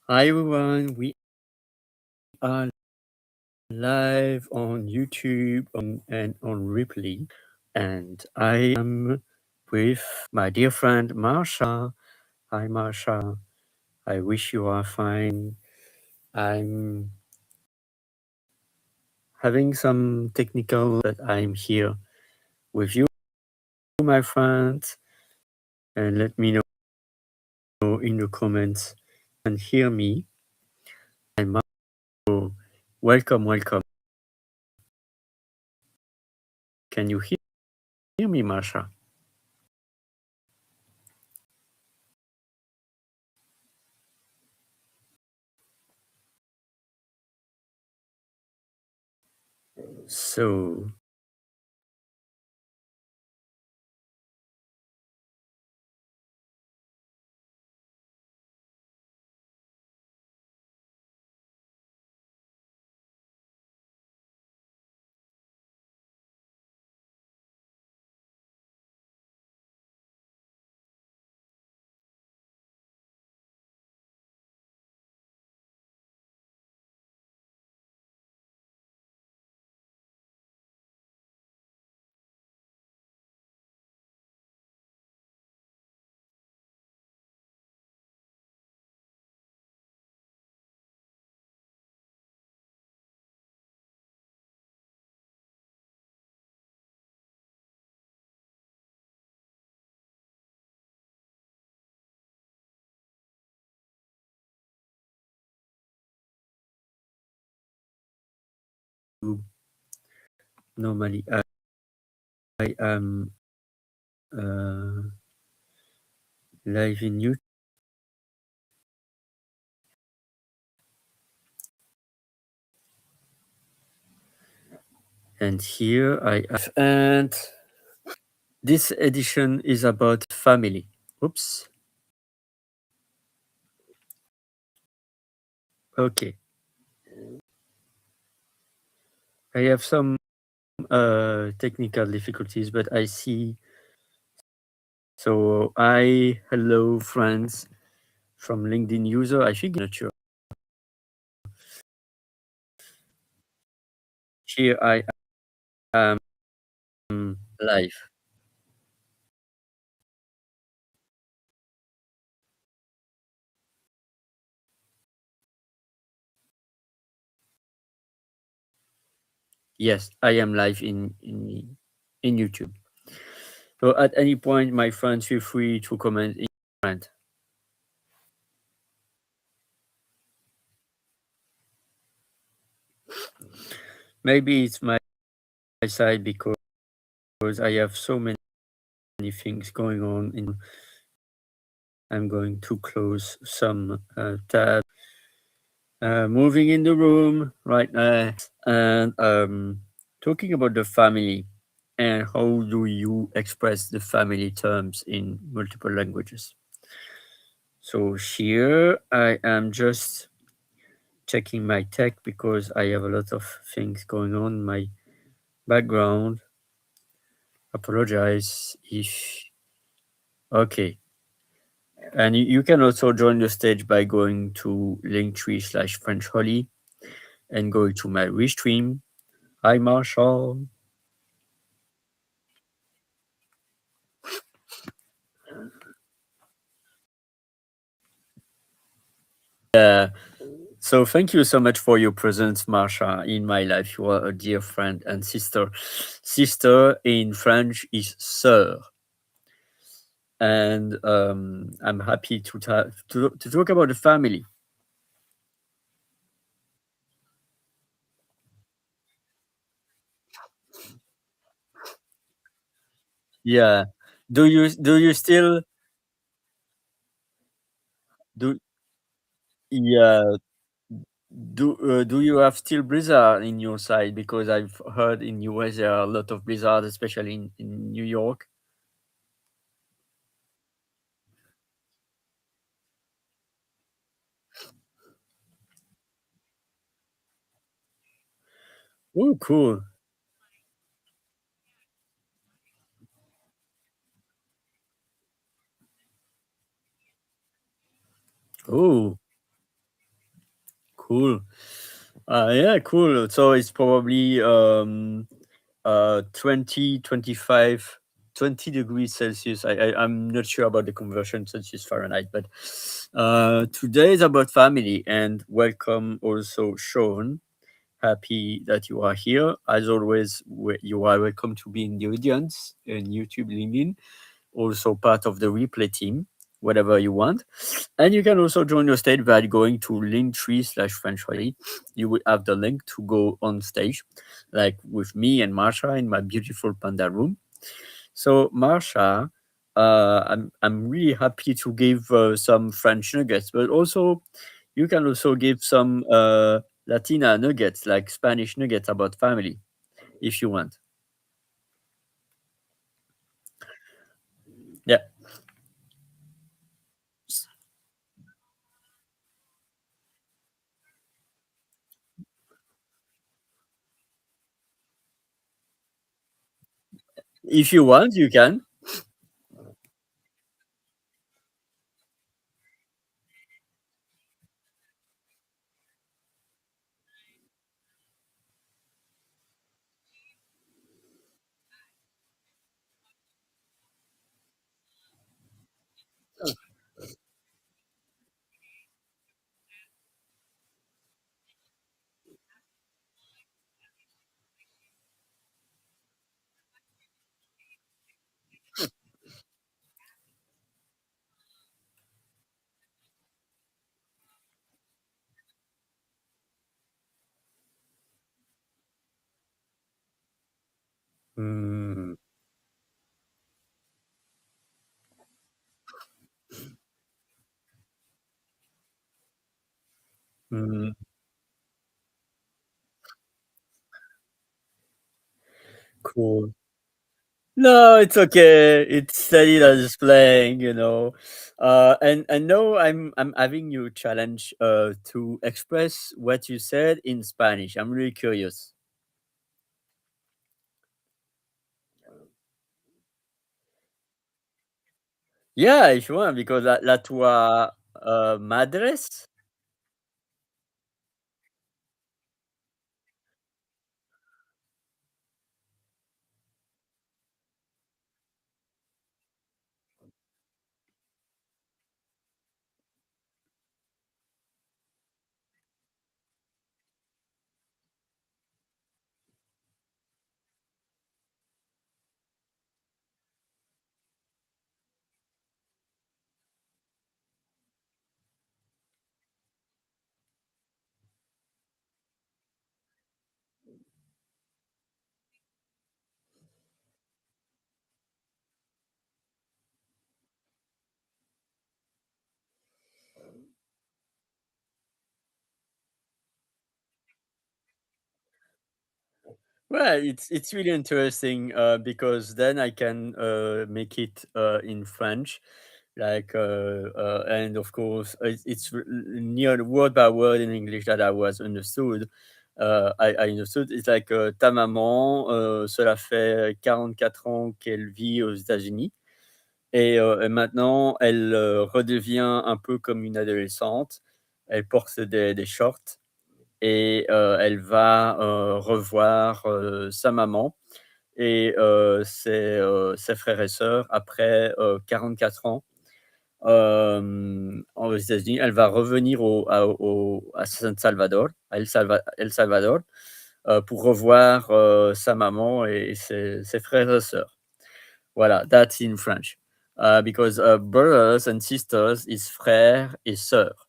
Hi everyone, we are live on YouTube and on replay, and I am with my dear friend Marsha. Hi Marsha, I wish you are fine. I'm having some technical, but I'm here with you, my friends, and let me know in the comments and hear me. And Marsha, welcome. Can you hear me, Marsha? So normally I am live in YouTube, and here I have, and this edition is about family. Oops. Okay. I have some technical difficulties, but I see. So hello friends from LinkedIn user. I think not sure. Here I am live. Yes, I am live in YouTube. So at any point, my friends, feel free to comment in friend. Maybe it's my side because I have so many things going on. I'm going to close some tabs. Moving in the room right now, and talking about the family and how do you express the family terms in multiple languages. So here I am just checking my tech because I have a lot of things going on in my background. Apologize if okay. And you can also join the stage by going to linktree/FrenchHolly and go to my restream. Hi Marshall. Yeah. So thank you so much for your presence, Marsha, in my life. You are a dear friend and sister. Sister in French is sœur. And I'm happy to talk about the family. Yeah. Do you still do yeah do you have still blizzard in your side? Because I've heard in US there are a lot of blizzard, especially in New York. Oh, cool. Oh, Cool. Yeah, cool. So it's probably 20, 25, 20 degrees Celsius. I'm not sure about the conversion Celsius Fahrenheit, but today is about family. And welcome also, Sean. Happy that you are here. As always, you are welcome to be in the audience in YouTube, LinkedIn, also part of the replay team, whatever you want. And you can also join your stage by going to linktree/French. You will have the link to go on stage, like with me and Marsha in my beautiful panda room. So Marsha, I'm really happy to give some French nuggets, but also you can also give some Latina nuggets, like Spanish nuggets about family, if you want. Yeah, if you want, you can. Mm, mm, cool. No, it's okay. It's steady that is playing. And no, I'm having you challenge to express what you said in Spanish. I'm really curious. Yeah, if you want, because la tua madres. Well, it's really interesting because then I can make it in French, like and of course it's near word by word in English that I was understood. I understood. It's like ta maman, cela fait 44 ans qu'elle vit aux États-Unis et maintenant elle redevient un peu comme une adolescente. Elle porte des shorts et elle va revoir sa maman et ses frères et sœurs après 44 ans aux États-Unis. Elle va revenir à San Salvador, à El Salvador, pour revoir sa maman et ses frères et sœurs. Voilà, that's in French. Because brothers and sisters is frères et sœurs.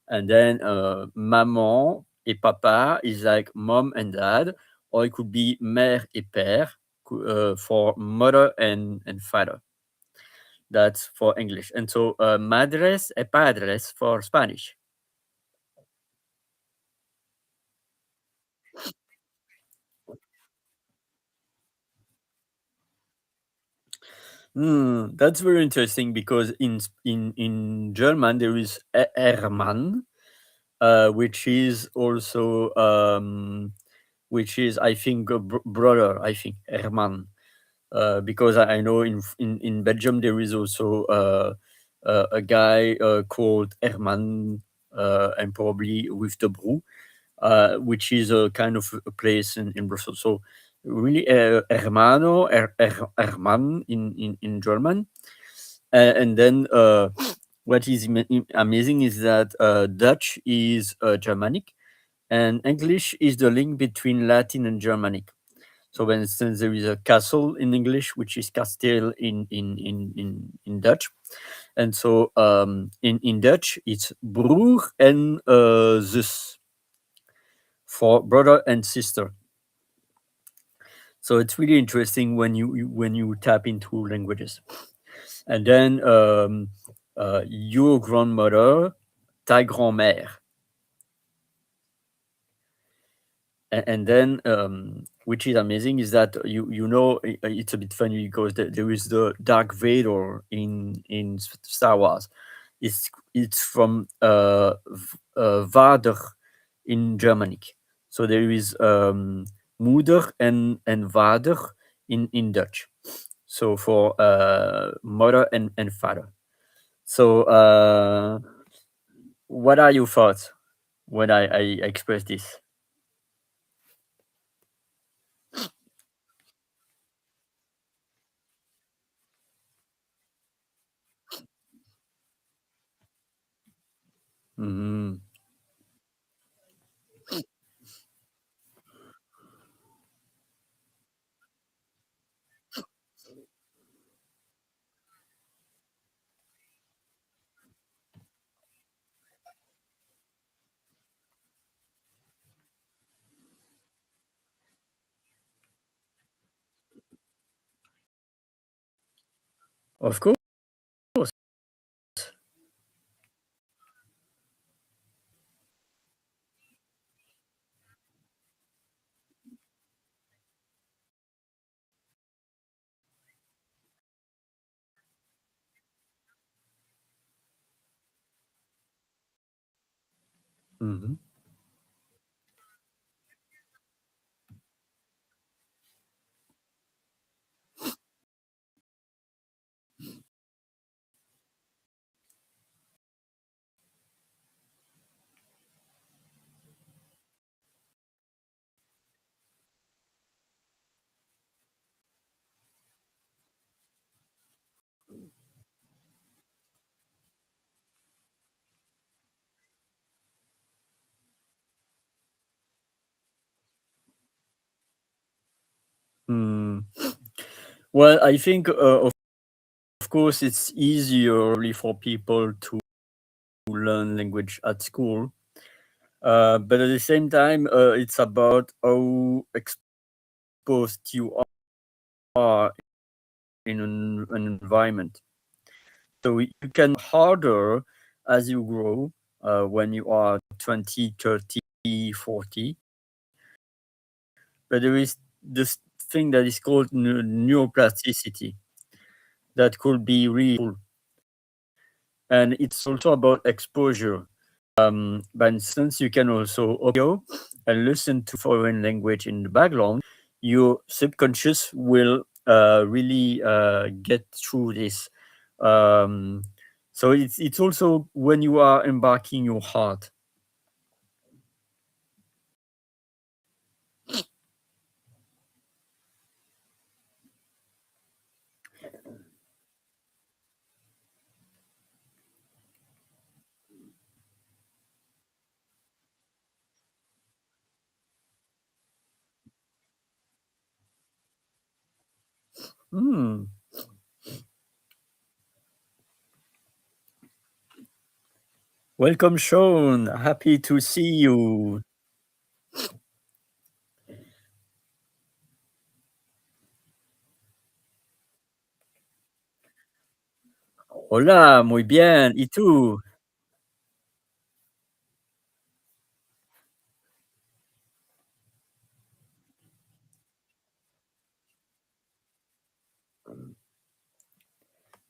And then maman et papa is like mom and dad, or it could be mère et père for mother and father. That's for English. And so madres et padres for Spanish. That's very interesting because in German there is Hermann, which is also which is I think a brother. I think Hermann. Because I know in Belgium there is also a guy called Herman, and probably with the Brew, which is a kind of a place in Brussels. So really, Hermann in German. And then what is amazing is that Dutch is Germanic, and English is the link between Latin and Germanic. So, for instance, there is a castle in English, which is kasteel in Dutch. And so in Dutch, it's broer en zus for brother and sister. So it's really interesting when when you tap into languages. And then your grandmother, ta grand-mère. And then which is amazing is that it's a bit funny because there is the Dark Vader in Star Wars. It's from Vader in Germanic. So there is Moeder and Vader in Dutch. So for mother and father. So what are your thoughts when I express this? Mhm. Of course. Mhm. Mm. Well, I think, of course, it's easier really for people to learn language at school. But at the same time, it's about how exposed you are in an environment. So you can harder as you grow when you are 20, 30, 40. But there is this thing that is called neuroplasticity that could be really cool. And it's also about exposure. For instance, you can also audio and listen to foreign language in the background. Your subconscious will really get through this. Um, so it's also when you are embarking your heart. Hmm. Welcome, Sean. Happy to see you. Hola, muy bien. ¿Y tú?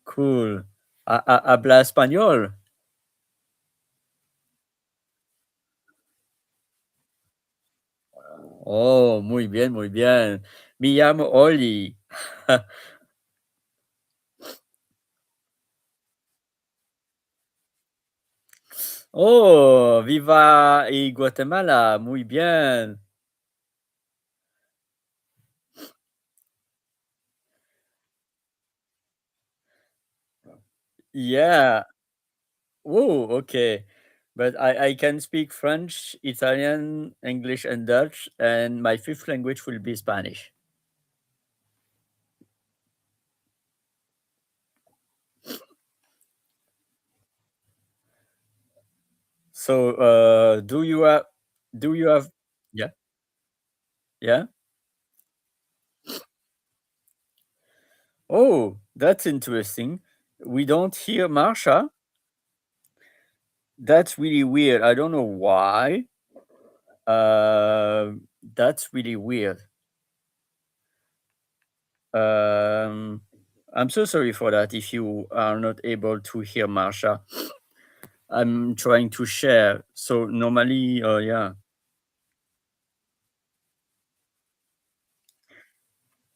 Cool. ¿Habla español? Oh, muy bien, muy bien. Me llamo Oli. Oh, viva y Guatemala, muy bien. Yeah. Oh, okay. But I can speak French, Italian, English, and Dutch, and my fifth language will be Spanish. So, do you have, yeah, yeah? Oh, that's interesting. We don't hear Marsha. That's really weird. I don't know why. That's really weird. Um, I'm so sorry for that if you are not able to hear Marsha. I'm trying to share. So normally, yeah.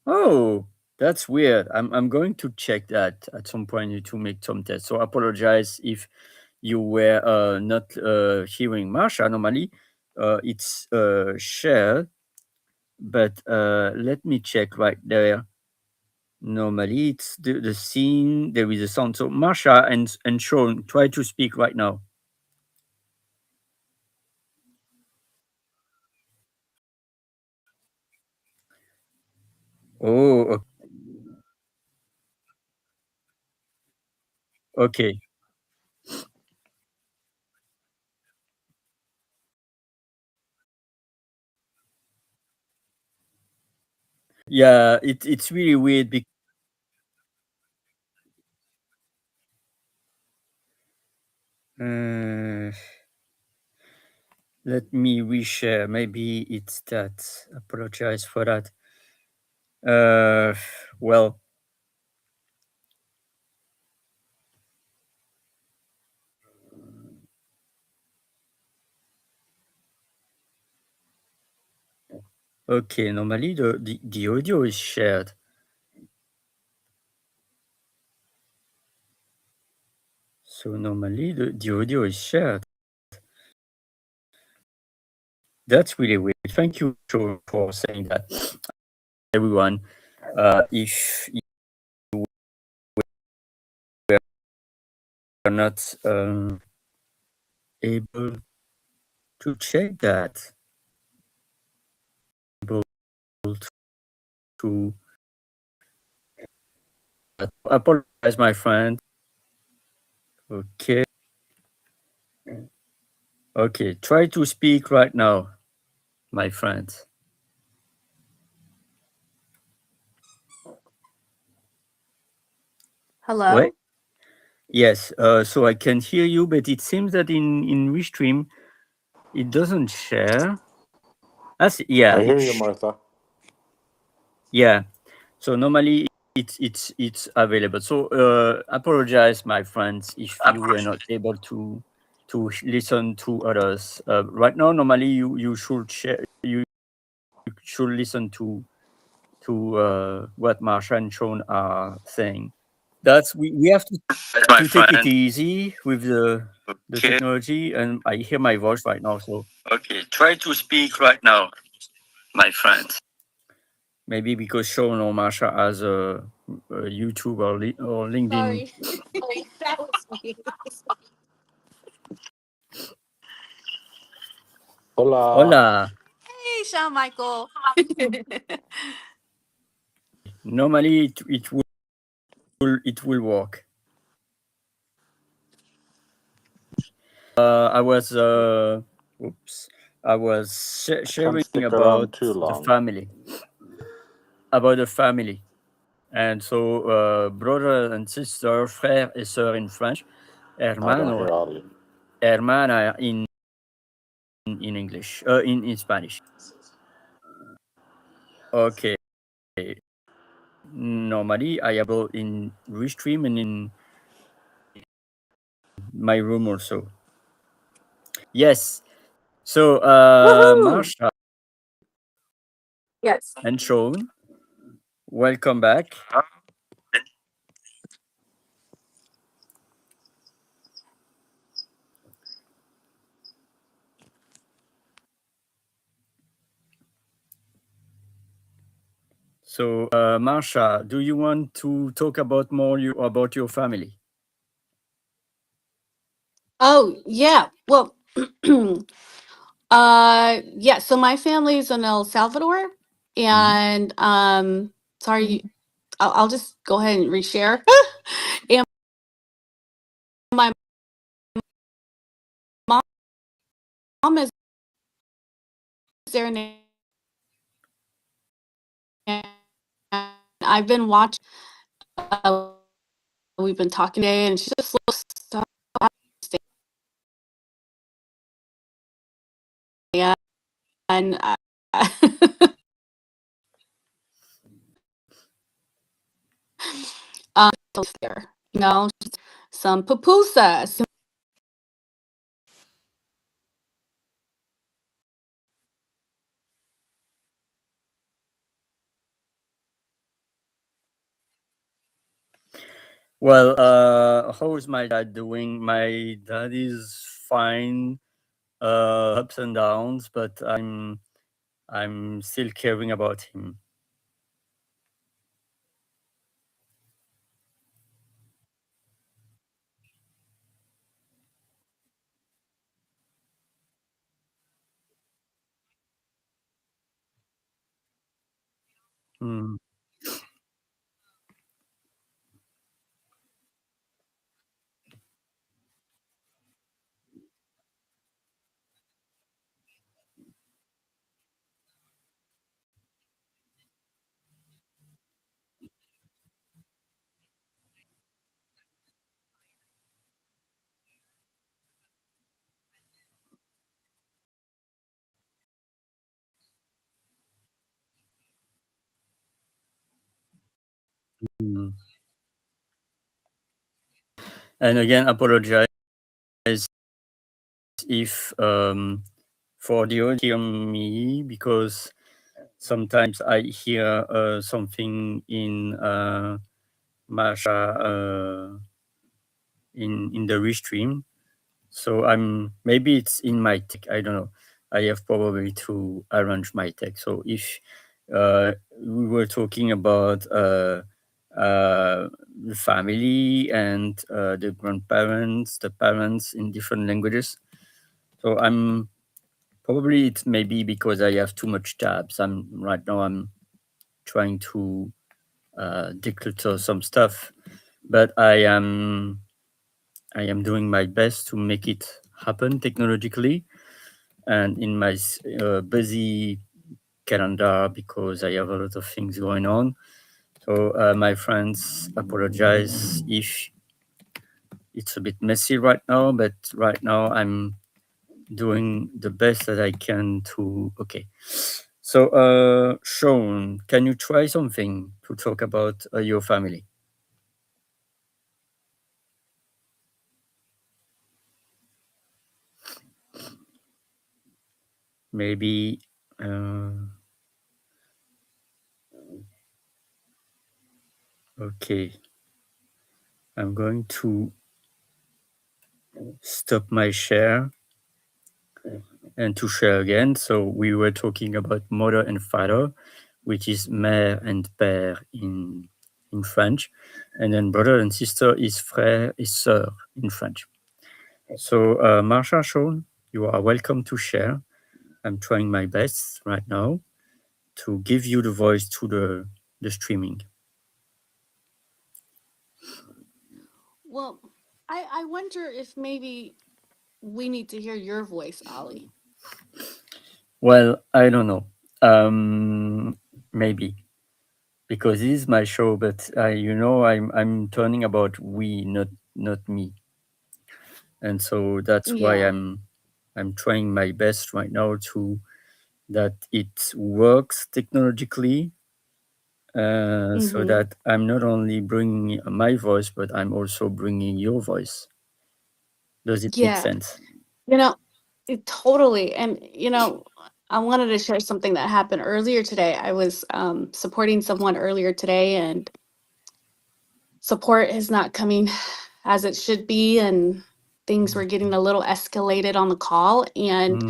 Oh, that's weird. I'm going to check that at some point to make some tests. So apologize if you were not hearing Marsha. Normally, it's shared, but let me check right there. Normally, it's the scene. There is a sound. So Marsha and Sean, try to speak right now. Oh, okay. Yeah, it's really weird. Uh, Let me reshare. Maybe it's that. Apologize for that. Uh, well, okay. Normally, the audio is shared. So normally, the audio is shared. That's really weird. Thank you for saying that, everyone. If you are not able to check that, able to apologize, my friend. Okay. Okay. Try to speak right now, my friend. Hello? Wait. Yes. So I can hear you, but it seems that in Restream it doesn't share. Yeah. I hear you, Martha. Yeah. So normally it's available. So apologize, my friends, if you were not able to listen to others. Right now, normally you should share. You should listen to what Marsha and Sean are saying. That's we have My to take it friend. easy with the Okay. technology, and I hear my voice right now. So Okay. Try to speak right now, my friend. maybe because Sean or Marsha has a YouTube or LinkedIn. Sorry. That was me. Hola. Hola. Hey, Sean Michael. Normally it will work. I was oops. I was Can't sharing stick around about too the long. family, and so brother and sister, frère et sœur in French, I don't hermano, hear audio. hermana in English, in Spanish. Okay. Normally, I have in Restream and in my room also. Yes. So, Woohoo! Marsha Yes. and Sean, welcome back. So, Marsha, do you want to talk about about your family? Oh, yeah. Well, yeah, so my family's in El Salvador, and sorry, I'll just go ahead and reshare. And my mom is there, and I've been watching. We've been talking today, and she just looks so yeah, and there, some pupusas. Well, how is my dad doing? My dad is fine, ups and downs, but I'm still caring about him. Mm. Mm. And again, apologize if for the audio hear me, because sometimes I hear something in Masha in the restream. So maybe it's in my tech. I don't know. I have probably to arrange my tech. So if we were talking about the family and the grandparents, the parents in different languages. So probably it's maybe because I have too much tabs. Right now I'm trying to declutter some stuff, but I am doing my best to make it happen technologically and in my busy calendar, because I have a lot of things going on. So my friends, apologize if it's a bit messy right now, but right now I'm doing the best that I can to. Okay. So Sean, can you try something to talk about your family? Maybe okay. I'm going to stop my share and to share again. So we were talking about mother and father, which is mère and père in French, and then brother and sister is frère et sœur in French. So Marsha, Sean, you are welcome to share. I'm trying my best right now to give you the voice to the streaming. Well, I wonder if maybe we need to hear your voice, Ali. Well, I don't know. Maybe because this is my show, but I'm turning about we, not me, and so that's why Yeah. I'm trying my best right now to that it works technologically, so that I'm not only bringing my voice, but I'm also bringing your voice. Does it make Yeah. sense? Totally. And, I wanted to share something that happened earlier today. I was supporting someone earlier today, and support is not coming as it should be. And things were getting a little escalated on the call. And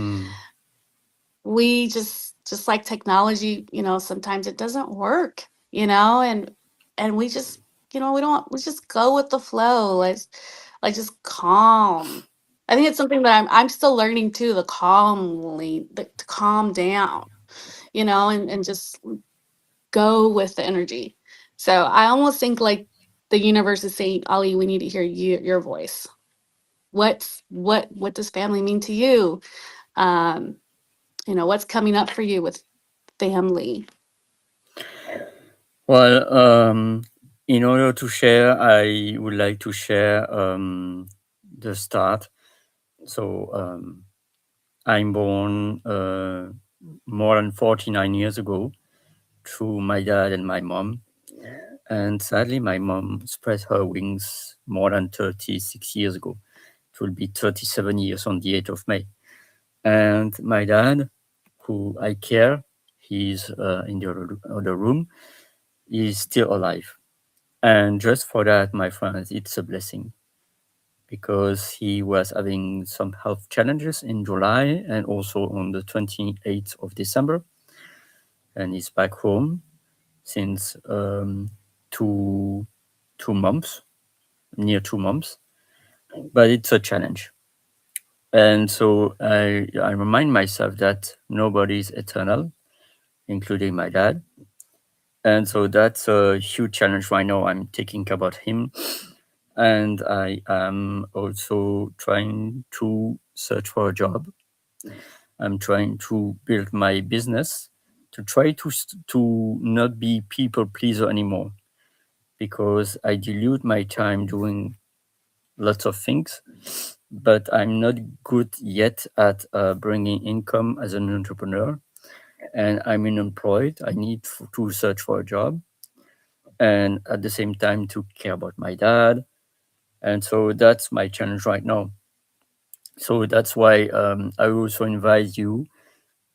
we just like technology, sometimes it doesn't work. you know, and we just, you know, we just go with the flow. Let's like just calm. I think it's something that I'm still learning too, to calm down, you know, and just go with the energy. So I almost think like the universe is saying, Ollie, we need to hear your voice. What does family mean to you? Um, you know, what's coming up for you with family? Well, in order to share, I would like to share the start. So I'm born more than 49 years ago through my dad and my mom. And sadly, my mom spread her wings more than 36 years ago. It will be 37 years on the 8th of May. And my dad, who I care, he's in the other room, is still alive. And just for that, my friends, it's a blessing because he was having some health challenges in July and also on the 28th of December. And he's back home since 2 months, near 2 months. But it's a challenge. And so I remind myself that nobody is eternal, including my dad. And so that's a huge challenge right now. I'm thinking about him. And I am also trying to search for a job. I'm trying to build my business to try to not be people pleaser anymore, because I dilute my time doing lots of things, but I'm not good yet at bringing income as an entrepreneur. And I'm unemployed. I need to search for a job, and at the same time to care about my dad. And so that's my challenge right now. So that's why I also invite you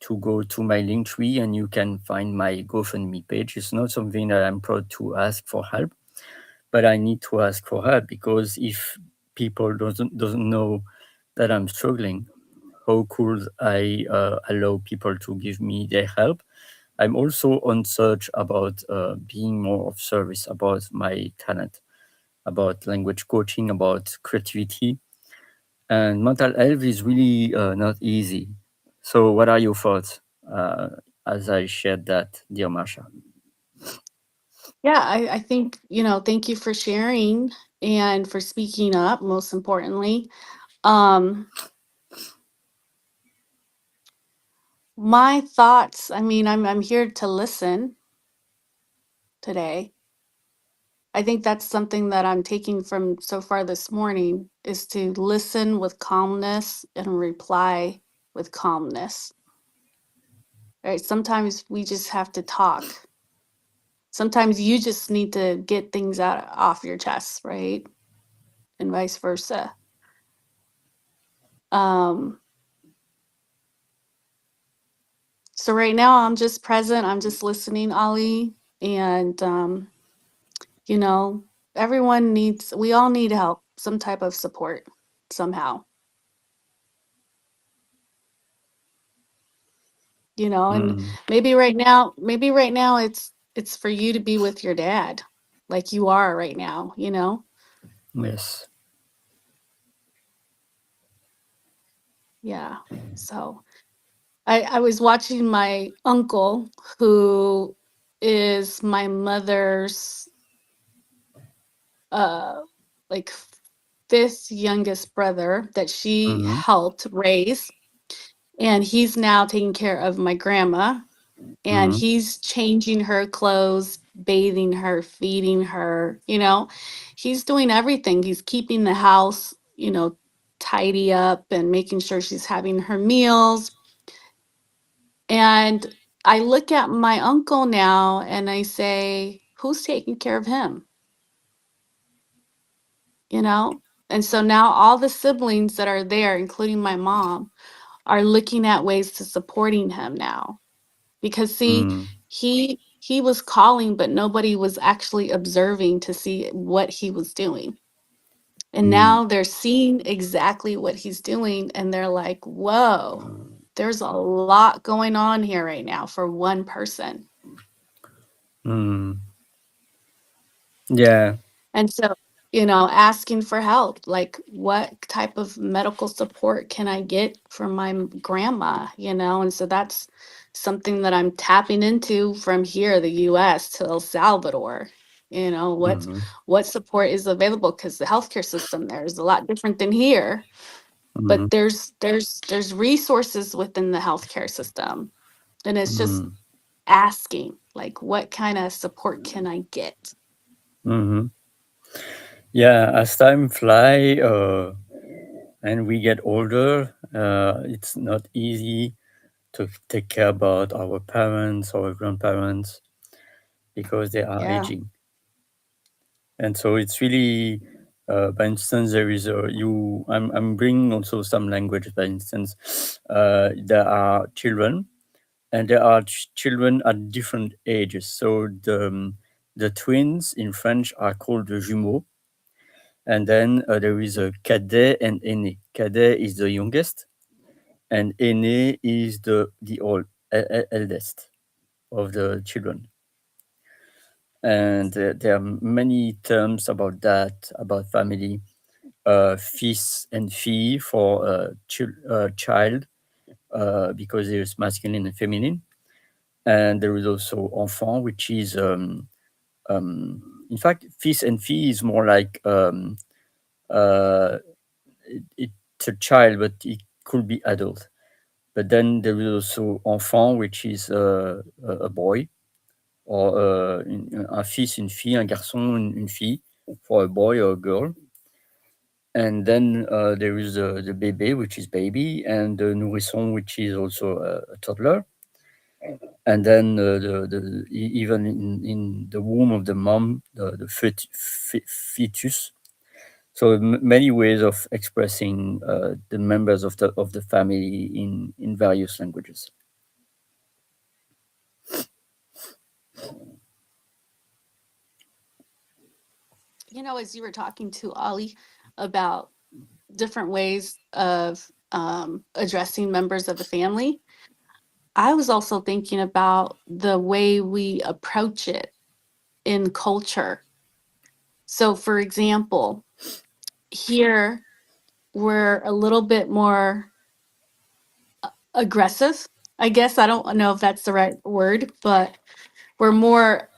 to go to my link tree and you can find my GoFundMe page. It's not something that I'm proud to ask for help, but I need to ask for help, because if people doesn't know that I'm struggling, how could I allow people to give me their help? I'm also on search about being more of service, about my talent, about language coaching, about creativity. And mental health is really not easy. So what are your thoughts as I shared that, dear Masha? Yeah, I think, you know, thank you for sharing and for speaking up, most importantly. Um, my thoughts, I mean, I'm here to listen today. I think that's something that I'm taking from so far this morning is to listen with calmness and reply with calmness. Right? Sometimes we just have to talk. Sometimes you just need to get things out off your chest, right? And vice versa. Um, so right now I'm just present, I'm just listening, Ali. And you know, we all need help, some type of support somehow. You know, and maybe right now it's for you to be with your dad like you are right now, you know. Yes. Yeah. So I was watching my uncle, who is my mother's uh like fifth youngest brother that she helped raise, and he's now taking care of my grandma, and he's changing her clothes, bathing her, feeding her, you know. He's doing everything. He's keeping the house, you know, tidy up and making sure she's having her meals. And I look at my uncle now and I say, who's taking care of him? You know? And so now all the siblings that are there, including my mom, are looking at ways to supporting him now. Because see, he was calling, but nobody was actually observing to see what he was doing. And now they're seeing exactly what he's doing, and they're like, whoa, there's a lot going on here right now for one person. Mm. Yeah. And so, you know, asking for help, like what type of medical support can I get from my grandma, you know? And so that's something that I'm tapping into from here, the US to El Salvador. You know, Mhm. what support is available, because the healthcare system there is a lot different than here, Mhm. but there's resources within the healthcare system. And it's just Mm. asking, like, what kind of support can I get? Mhm. Yeah, as time fly, and we get older, it's not easy to take care about our parents or grandparents because they are Yeah. aging. And so it's really, by instance, there is I'm bringing also some language. By instance, there are children, and there are children at different ages. So the twins in French are called the jumeaux. And then there is a cadet and aîné. Cadet is the youngest, and aîné is the eldest of the children. And there are many terms about that, about family. Fils and fille for child, because there's masculine and feminine. And there is also enfant, which is, in fact, fils and fille is more like, uh, it's a child, but it could be adult. But then there is also enfant, which is a boy, or un fils, une fille, un garçon, une fille, for a boy or a girl. And then there is the bébé, which is baby, and the nourrisson, which is also a toddler. And then even in the womb of the mom, the fetus. So many ways of expressing the members of the family in various languages. You know, as you were talking to Ollie about different ways of addressing members of the family, I was also thinking about the way we approach it in culture. So, for example, here we're a little bit more aggressive. I guess I don't know if that's the right word, but we're more,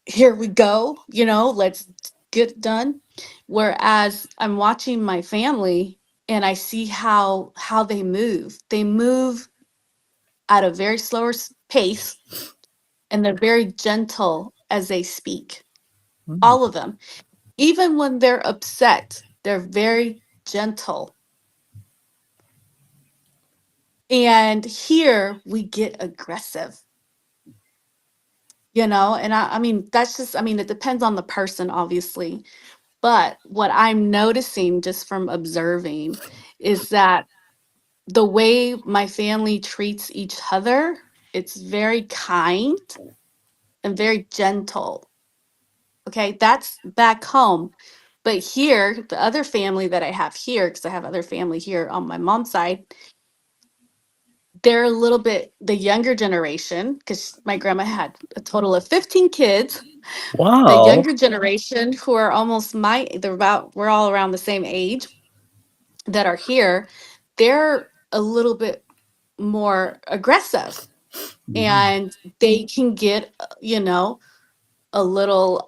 here we go, you know, let's get done. Whereas I'm watching my family and I see how they move. They move at a very slower pace, and they're very gentle as they speak. Mm. All of them. Even when they're upset, they're very gentle. And here we get aggressive, you know, and I mean, that's just, I mean, it depends on the person, obviously. But what I'm noticing just from observing is that the way my family treats each other, it's very kind and very gentle. Okay, that's back home. But here, the other family that I have here, because I have other family here on my mom's side, they're a little bit the younger generation, because my grandma had a total of 15 kids. The Wow. younger generation, who are almost we're all around the same age, that are here, they're a little bit more aggressive, Mm. and they can get, you know, a little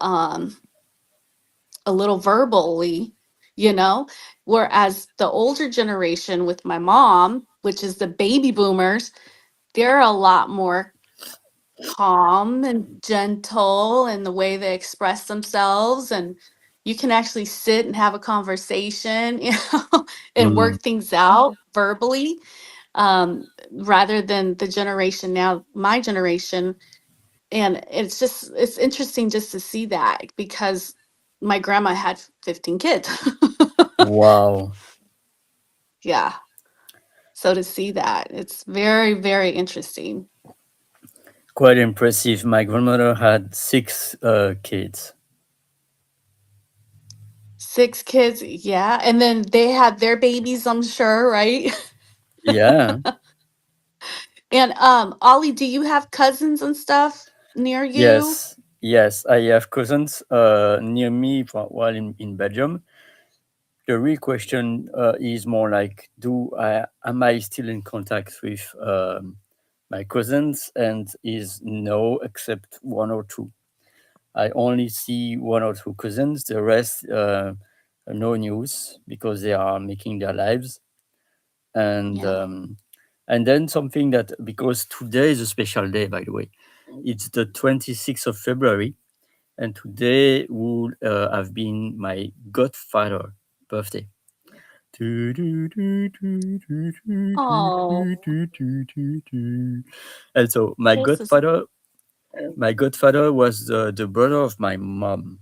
verbally, you know, whereas the older generation with my mom, which is the baby boomers, they're a lot more calm and gentle in the way they express themselves, and you can actually sit and have a conversation, you know, and Mm. work things out verbally, rather than the generation now, my generation. And it's interesting just to see that, because my grandma had 15 kids. Wow. Yeah. So to see that, it's very, very interesting. Quite impressive. My grandmother had 6 kids. 6 kids, yeah. And then they had their babies, I'm sure, right? Yeah. And Ollie, do you have cousins and stuff near you? Yes. Yes, I have cousins near me while in Belgium. The real question is more like, am I still in contact with my cousins? And is no, except one or two. I only see one or two cousins. The rest, no news, because they are making their lives. And Yeah. and then something that, because today is a special day, by the way, it's the 26th of February, and today would have been my godfather birthday. Oh, And so my this is godfather was the brother of my mom,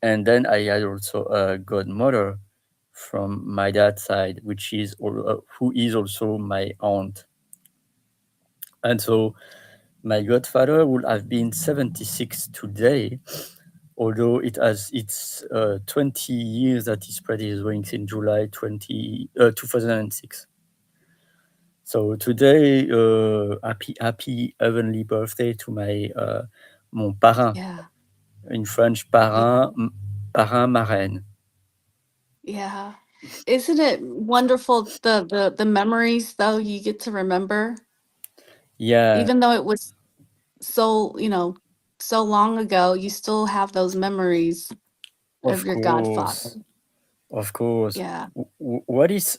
and then I had also a godmother from my dad's side, which is who is also my aunt. And so my godfather would have been 76 today, although it's 20 years that he spread his wings in July 2006. So today, happy heavenly birthday to mon parrain. yeah, In French, yeah, parrain, marraine. yeah. Isn't it wonderful the memories though you get to remember, Yeah, even though it was so, so long ago, you still have those memories of of your godfather. course, of course. Yeah. What is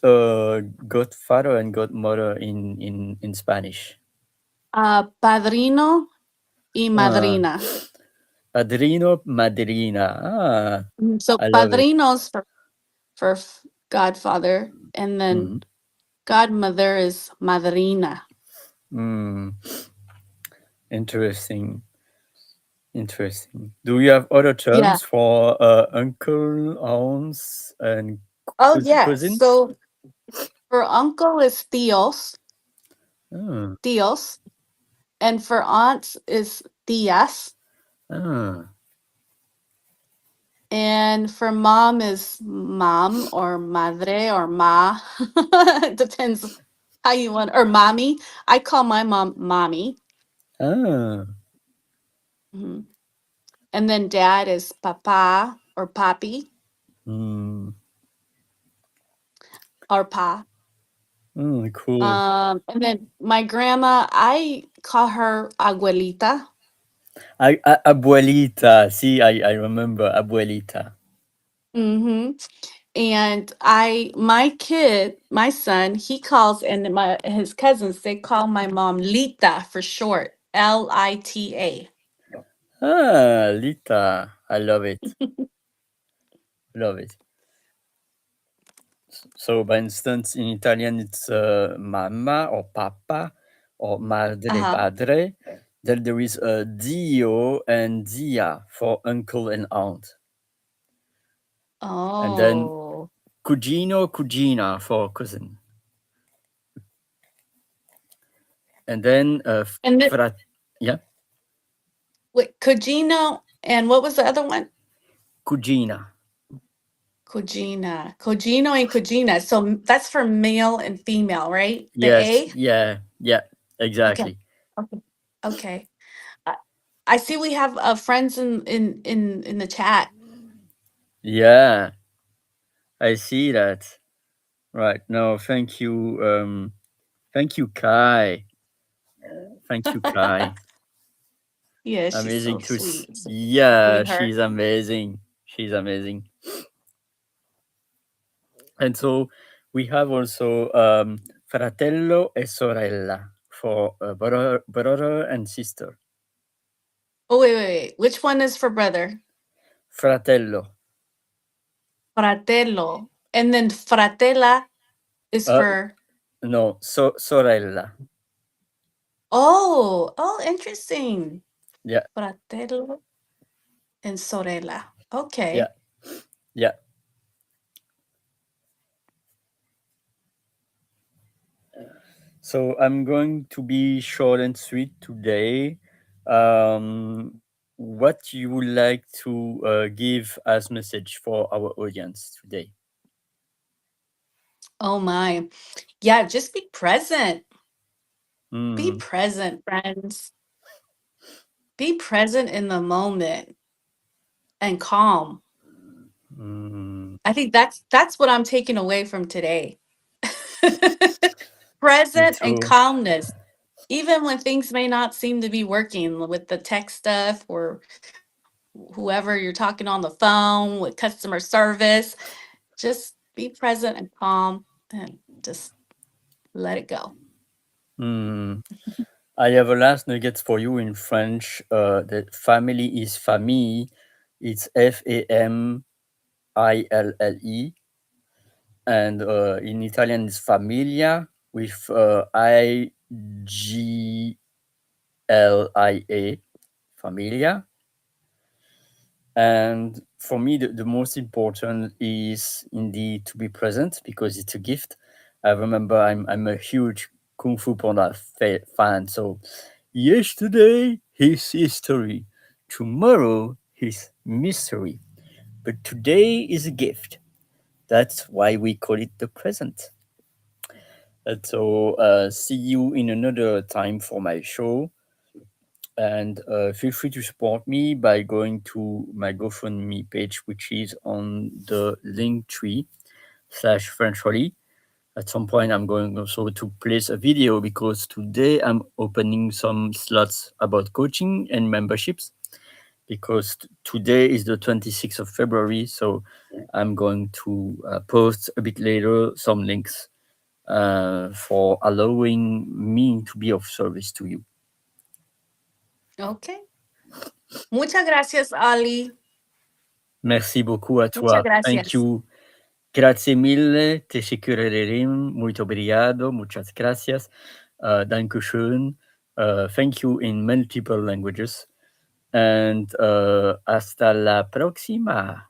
godfather and godmother in Spanish? Padrino y Ah, madrina. padrino, madrina. Ah, So I love it. padrinos for godfather, and then Mhm. godmother is madrina. Mm, interesting. Interesting. Do you have other Yeah. terms for uncle, aunts, and Oh yeah. cousins? So for uncle is Ah, tios, and for aunts is tias, ah, and for mom is mom or madre or ma. It depends how you want, or mommy. I call my mom mommy. ah. Mhm. And then dad is papa or papi Mm, or pa. cool. And then my grandma, I call her abuelita. Abuelita. See, I remember abuelita. Hmm. And my son, he calls, and his cousins, they call my mom Lita for short, Lita. Ah, Lita. I love it. Love it. So, by instance, in Italian, it's mamma or papa or madre, Uh-huh. padre. Then there is Dio and Dia for uncle and aunt. And then Oh. cugino, cugina for cousin. And then And then, yeah, wait, cugino, and what was the other one? cugina. Cugino and cugina. So that's for male and female, right? The Yes, A? yeah, Okay. exactly. Okay. Okay. I I see we have friends in the chat. Yeah, I see that. Right. No, thank you. Thank you, Kai. Thank you, Kai. Yeah, she's so Amazing sweet. yeah, Sweetheart. she's amazing. She's amazing. And so we have also fratello e sorella for brother and sister. Oh, wait. Which one is for brother? Fratello. Fratello. And then fratella is for. No, sorella. Oh, interesting. Yeah, Fratello and sorella. yeah, Okay. yeah. So I'm going to be short and sweet today. What you would like to give as message for our audience today? Oh my. Yeah, just be present. Be Mm, present, friends. be present in the moment and calm. I think that's what I'm taking away from today. Present and too. calmness, even when things may not seem to be working with the tech stuff or whoever you're talking on the phone with customer service. Just be present and calm and just let it go. I have a last nugget for you in French. The family is famille. It's Famille. And in Italian, it's famiglia with Iglia, familia. And for me, the most important is indeed to be present because it's a gift. I remember I'm a huge Kung Fu Panda fan. So yesterday is history, tomorrow is mystery, but today is a gift. That's why we call it the present. And so see you in another time for my show. And feel free to support me by going to my GoFundMe page, which is on the Linktree/FrenchRolly. At some point, I'm going also to place a video because today I'm opening some slots about coaching and memberships because today is the 26th of February. So I'm going to post a bit later some links for allowing me to be of service to you. Okay. Muchas gracias, Ali. Merci beaucoup à toi. Muchas gracias. Thank you. Grazie mille. Teşekkür muito obrigado. Muchas gracias. Dankeschön. Thank you in multiple languages. And hasta la próxima.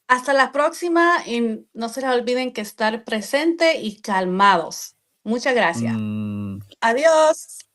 Hasta la próxima y no se les olviden que estar presente y calmados. Muchas gracias. Adiós.